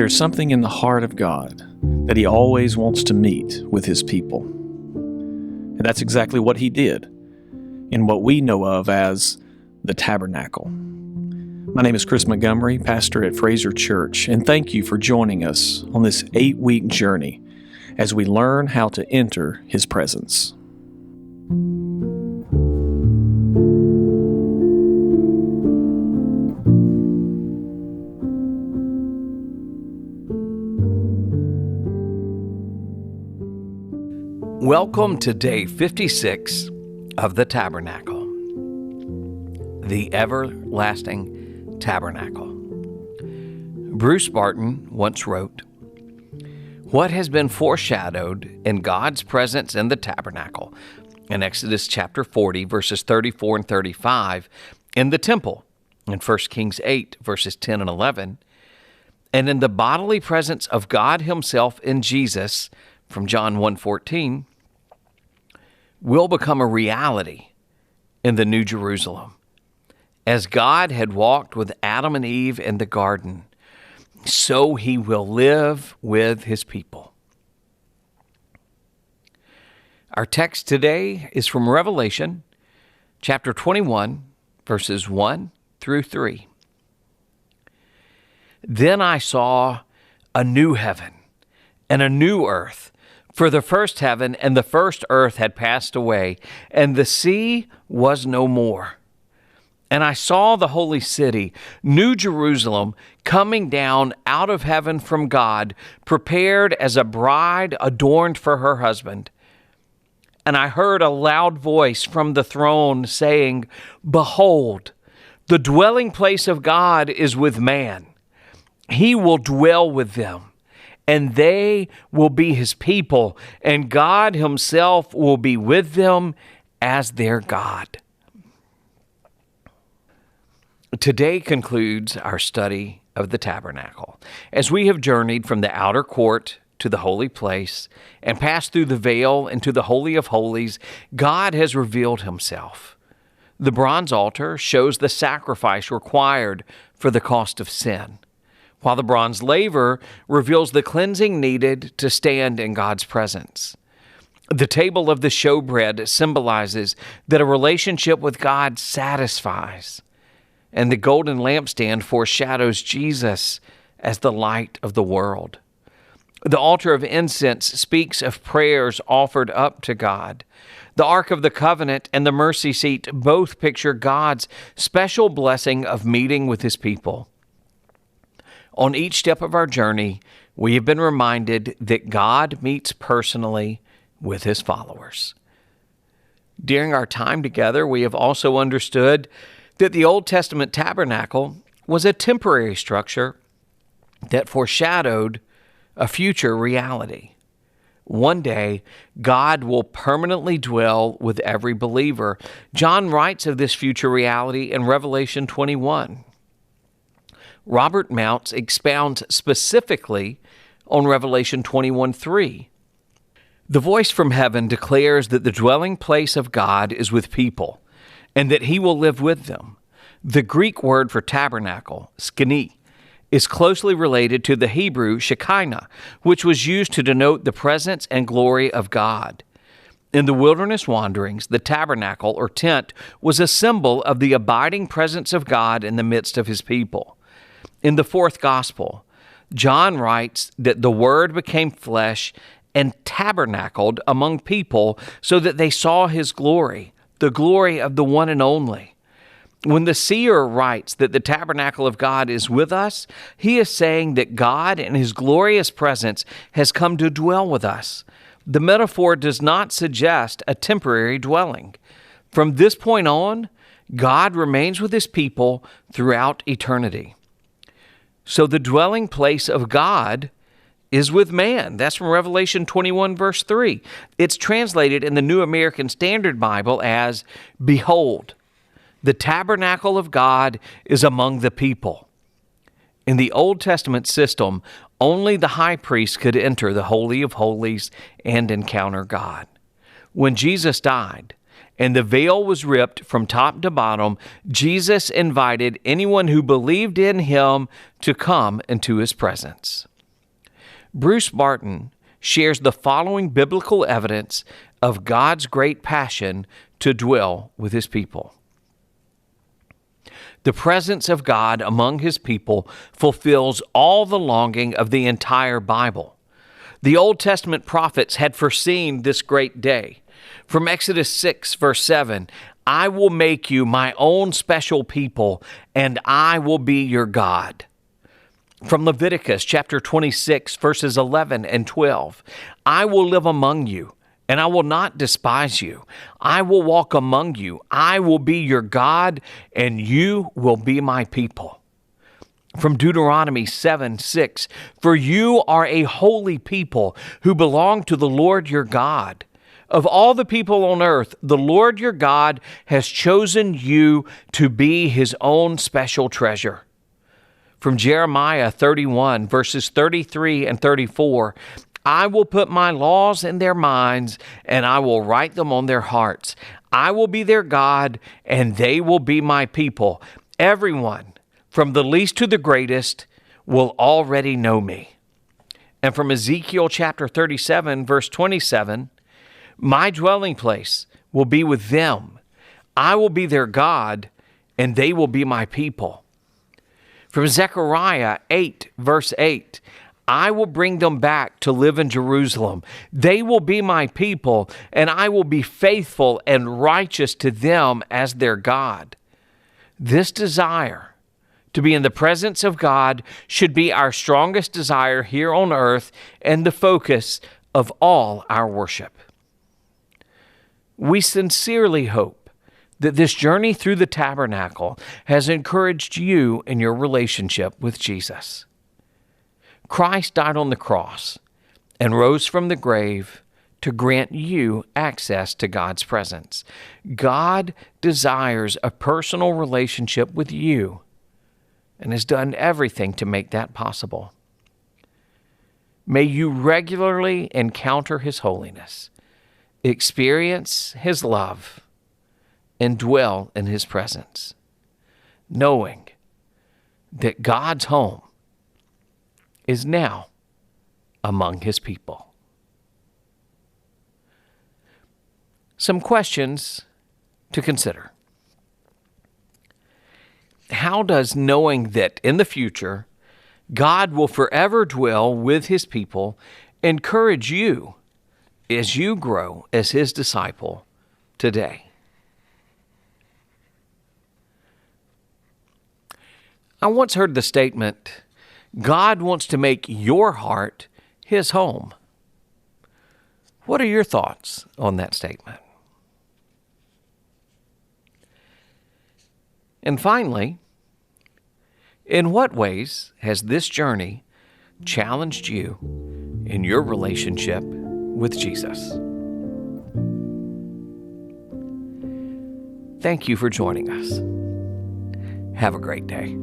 There's something in the heart of God that He always wants to meet with His people. And that's exactly what He did in what we know of as the Tabernacle. My name is Chris Montgomery, pastor at Fraser Church, and thank you for joining us on this 8-week journey as we learn how to enter His presence. Welcome to day 56 of the Tabernacle, the everlasting Tabernacle. Bruce Barton once wrote, "What has been foreshadowed in God's presence in the tabernacle in Exodus chapter 40, verses 34 and 35, in the temple in 1 Kings 8, verses 10 and 11, and in the bodily presence of God Himself in Jesus from John 1:14, will become a reality in the New Jerusalem. As God had walked with Adam and Eve in the garden, so He will live with His people." Our text today is from Revelation chapter 21, verses 1 through 3. "Then I saw a new heaven and a new earth, for the first heaven and the first earth had passed away, and the sea was no more. And I saw the holy city, New Jerusalem, coming down out of heaven from God, prepared as a bride adorned for her husband. And I heard a loud voice from the throne saying, 'Behold, the dwelling place of God is with man. He will dwell with them, and they will be His people, and God Himself will be with them as their God.'" Today concludes our study of the tabernacle. As we have journeyed from the outer court to the holy place and passed through the veil into the Holy of Holies, God has revealed Himself. The bronze altar shows the sacrifice required for the cost of sin, while the bronze laver reveals the cleansing needed to stand in God's presence. The table of the showbread symbolizes that a relationship with God satisfies, and the golden lampstand foreshadows Jesus as the light of the world. The altar of incense speaks of prayers offered up to God. The Ark of the Covenant and the mercy seat both picture God's special blessing of meeting with His people. On each step of our journey, we have been reminded that God meets personally with His followers. During our time together, we have also understood that the Old Testament tabernacle was a temporary structure that foreshadowed a future reality. One day, God will permanently dwell with every believer. John writes of this future reality in Revelation 21. Robert Mounts expounds specifically on Revelation 21:3. "The voice from heaven declares that the dwelling place of God is with people, and that He will live with them. The Greek word for tabernacle, skene, is closely related to the Hebrew Shekinah, which was used to denote the presence and glory of God. In the wilderness wanderings, the tabernacle or tent was a symbol of the abiding presence of God in the midst of His people. In the fourth gospel, John writes that the Word became flesh and tabernacled among people so that they saw His glory, the glory of the one and only. When the seer writes that the tabernacle of God is with us, he is saying that God in His glorious presence has come to dwell with us. The metaphor does not suggest a temporary dwelling. From this point on, God remains with His people throughout eternity. So the dwelling place of God is with man. That's from Revelation 21, verse 3. It's translated in the New American Standard Bible as, "Behold, the tabernacle of God is among the people." In the Old Testament system, only the high priest could enter the Holy of Holies and encounter God. When Jesus died and the veil was ripped from top to bottom, Jesus invited anyone who believed in Him to come into His presence. Bruce Martin shares the following biblical evidence of God's great passion to dwell with his people. The presence of God among his people fulfills all the longing of the entire Bible. The Old Testament prophets had foreseen this great day. From Exodus 6, verse 7, I will make you my own special people, and I will be your God. From Leviticus chapter 26, verses 11 and 12, I will live among you, and I will not despise you. I will walk among you. I will be your God, and you will be my people. From Deuteronomy 7:6, for you are a holy people who belong to the Lord your God. Of all the people on earth, the Lord your God has chosen you to be his own special treasure. From Jeremiah 31, verses 33 and 34, I will put my laws in their minds, and I will write them on their hearts. I will be their God, and they will be my people. Everyone, from the least to the greatest, will already know me. And from Ezekiel chapter 37, verse 27, my dwelling place will be with them. I will be their God, and they will be my people. From Zechariah 8, verse 8, I will bring them back to live in Jerusalem. They will be my people, and I will be faithful and righteous to them as their God. This desire to be in the presence of God should be our strongest desire here on earth and the focus of all our worship. We sincerely hope that this journey through the tabernacle has encouraged you in your relationship with Jesus. Christ died on the cross and rose from the grave to grant you access to God's presence. God desires a personal relationship with you and has done everything to make that possible. May you regularly encounter his holiness, experience his love, and dwell in his presence, knowing that God's home is now among his people. Some questions to consider. How does knowing that in the future God will forever dwell with his people encourage you as you grow as his disciple today? I once heard the statement, God wants to make your heart his home. What are your thoughts on that statement? And finally, in what ways has this journey challenged you in your relationship with Jesus? Thank you for joining us. Have a great day.